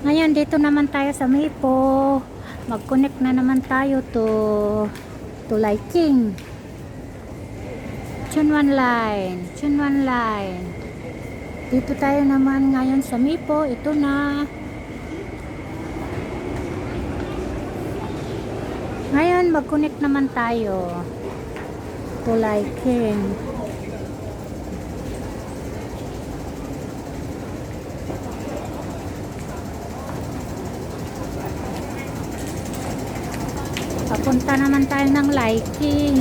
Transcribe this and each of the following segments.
Ngayon, dito naman tayo sa Mapo. Mag-connect na naman tayo to Liking. Chunwan line. Chunwan line. Dito tayo naman ngayon sa Mapo. Ito na. Ngayon, mag-connect naman tayo to Liking. Papunta naman tayo ng Liking.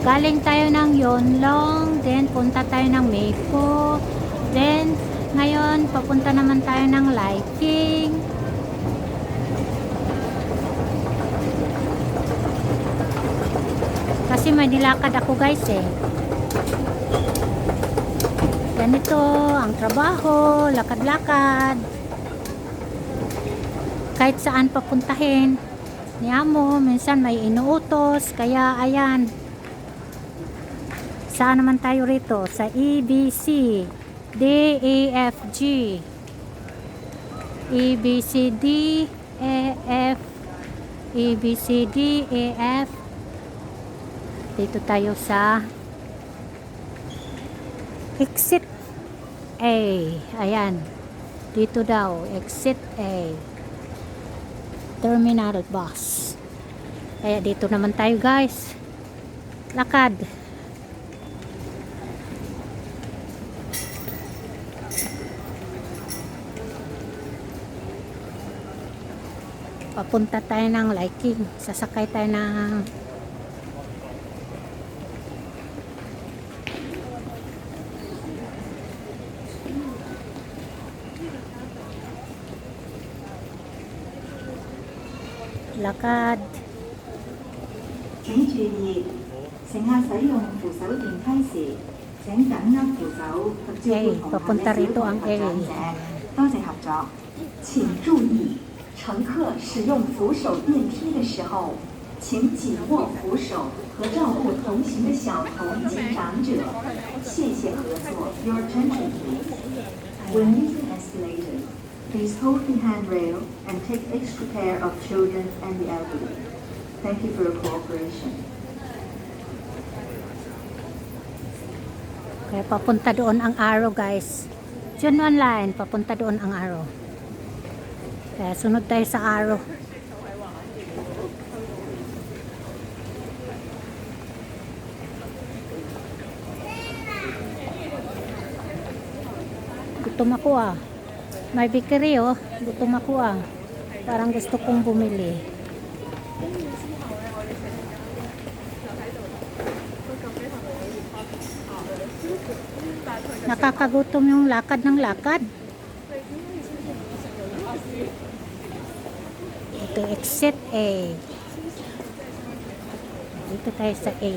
Galing tayo ng Yonlong, then punta tayo ng Mapo, then ngayon papunta naman tayo ng Liking. Kasi may nilakad ako guys eh. Ganito ang trabaho, lakad-lakad. Kahit saan papuntahin ni amo, minsan may inuutos, kaya ayan. Saan naman tayo rito? Sa EBC DEFG EBCDEF. Dito tayo sa exit A. Ayan. Dito daw, exit A. Terminal bus. Kaya dito naman tayo guys. Lakad. Papunta tayo ng Liking. Sasakay tayo ng lakad. 請注意，乘客使用扶手電梯時，請緊握扶手及照顧同行嘅小童及長者。多謝合作。請注意，乘客使用扶手電梯的時候，請緊握扶手和照顧同行的小童及長者。謝謝合作。Your attention please. When using escalators, please hold the handrail and take extra care of children and the elderly. Thank you for your cooperation. Kaya papunta doon ang arrow guys. Chunwan line, papunta doon ang arrow. Kaya sunod tayo sa arrow. Gutom ako ah. May bakery oh. Gutom ako ah. Parang gusto kong bumili. Nakakagutom yung lakad ng lakad. Ito exit A. Dito tayo sa A.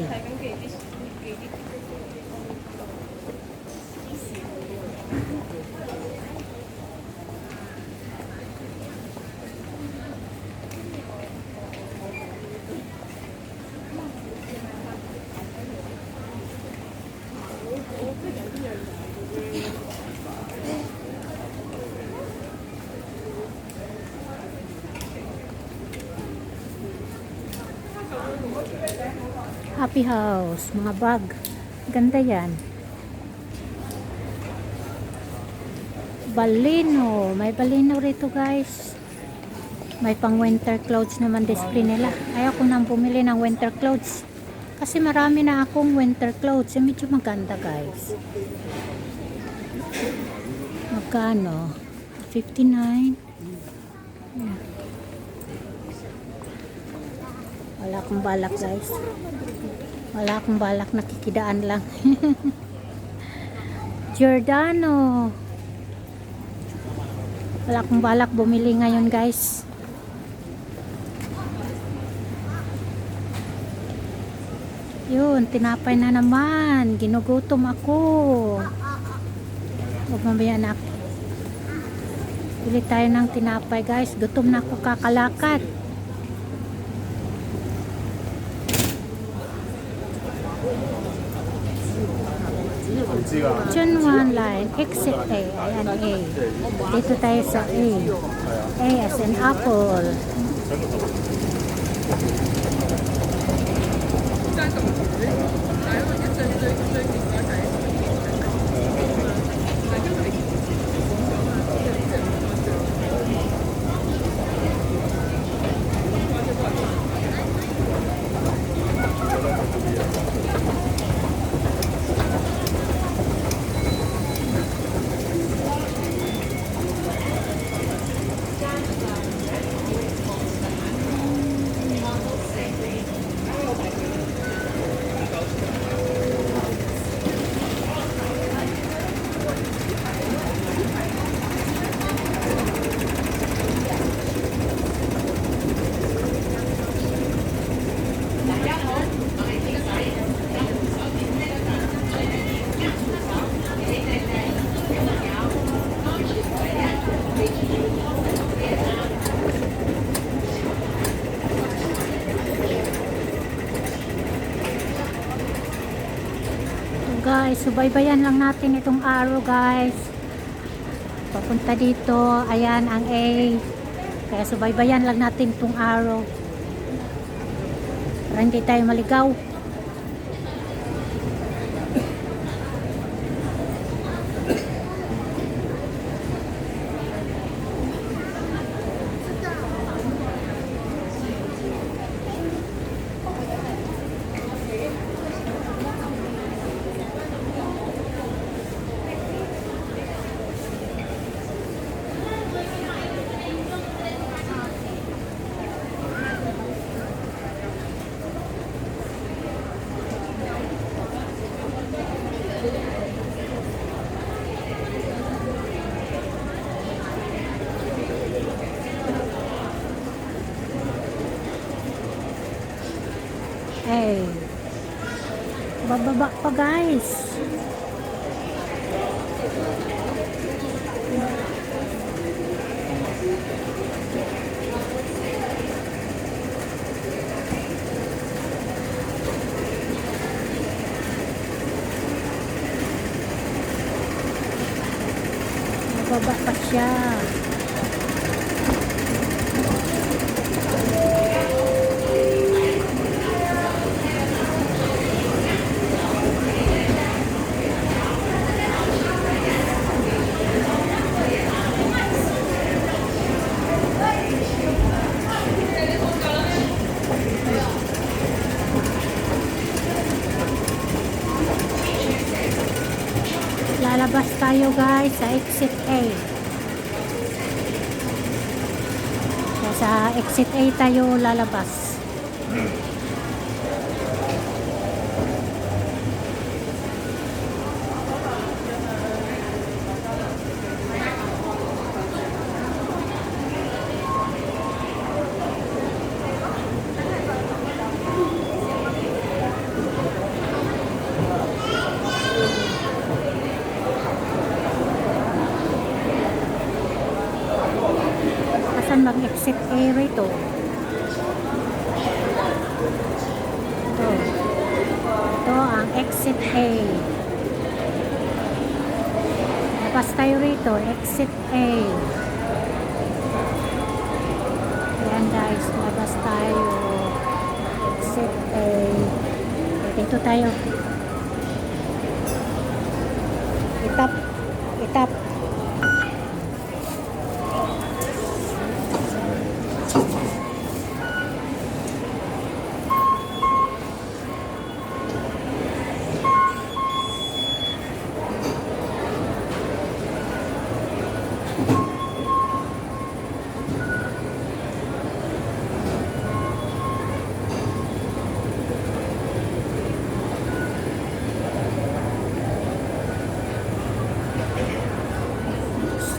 Happy House, mga bag. Ganda yan. Baleno. May baleno rito guys. May pang winter clothes naman display nila. Ayaw ko nang bumili ng winter clothes. Kasi marami na akong winter clothes. Medyo maganda guys. Magkano? 59. Wala akong balak guys. Wala akong balak, nakikidaan lang. Giordano. Wala akong balak bumili ngayon guys. Yun, tinapay na naman. Ginugutom ako. Huwag mamaya na ako. Bili tayo ng tinapay guys. Gutom na ako kakalakad. Chunwan Line, exit A. Ayan, A. Dito tayo sa A. A as in apple. Guys, subaybayan lang natin itong arrow guys. Papunta dito, ayan ang A. Kaya subaybayan lang natin itong arrow. Para hindi tayo maligaw. Hey, bababa pa guys. Bababa pa siya. Lalabas tayo guys sa exit A. Kaya sa exit A tayo lalabas. Saan mag-exit A rito? Ito ang exit A. Labas tayo rito, exit A. Ayan guys, labas tayo. Exit A. Dito tayo. Itap. Itap.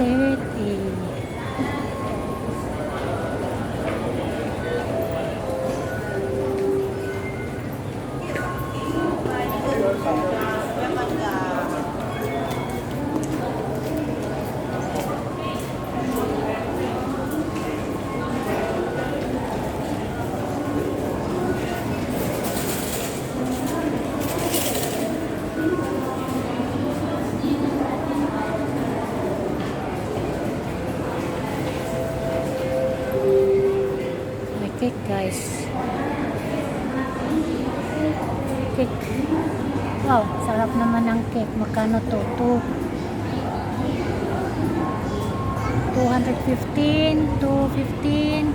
Exit A. cake guys. Cake. Wow, sarap naman ang cake. Magkano to? 215, 215.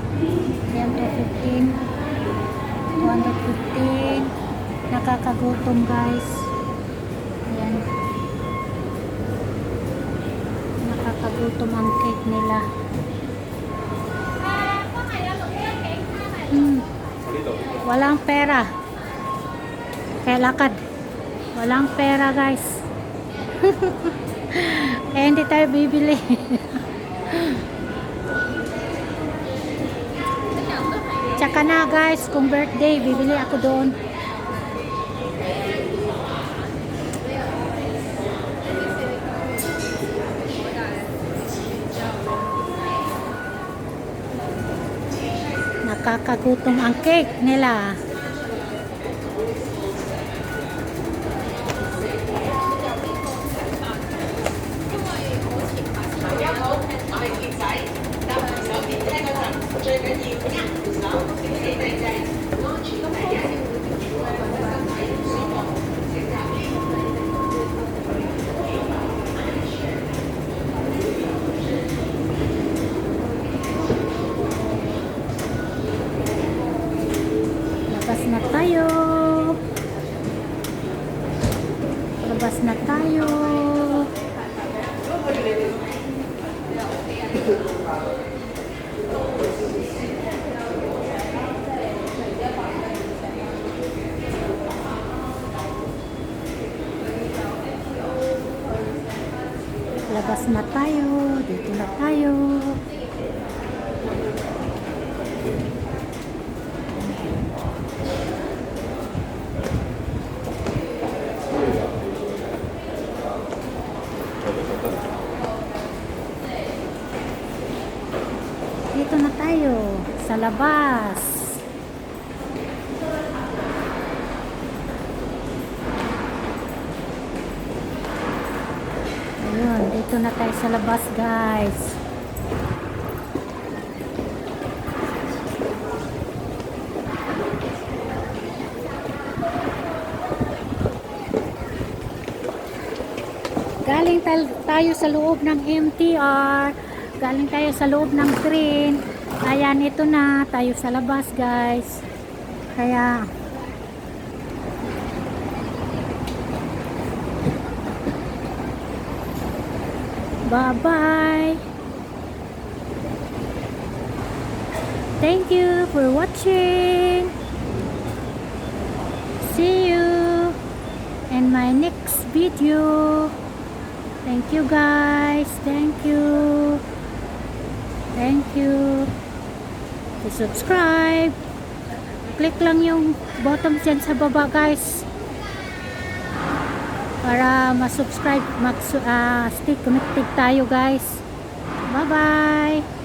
Yan, 215. 215. Nakakagutom guys. Ayan. Nakakagutom ang cake nila. Walang pera. Kaya lakad. Walang pera guys. Kaya hindi tayo bibili. Tsaka na guys, kung birthday, bibili ako doon. Nakakagutom ang cake nila. Labas na tayo. Labas na tayo. Labas na tayo. Dito na tayo. Dito na tayo sa labas. Ayun, dito na tayo sa labas, guys. Galing tayo sa loob ng MTR. Galing tayo sa loob ng train. Ayan, ito na tayo sa labas guys. Kaya bye bye. Thank you for watching. See you in my next video. Thank you guys. Thank you. Thank you. To subscribe. Click lang yung button dyan sa baba guys. Para ma-subscribe, stay connected tayo guys. Bye bye.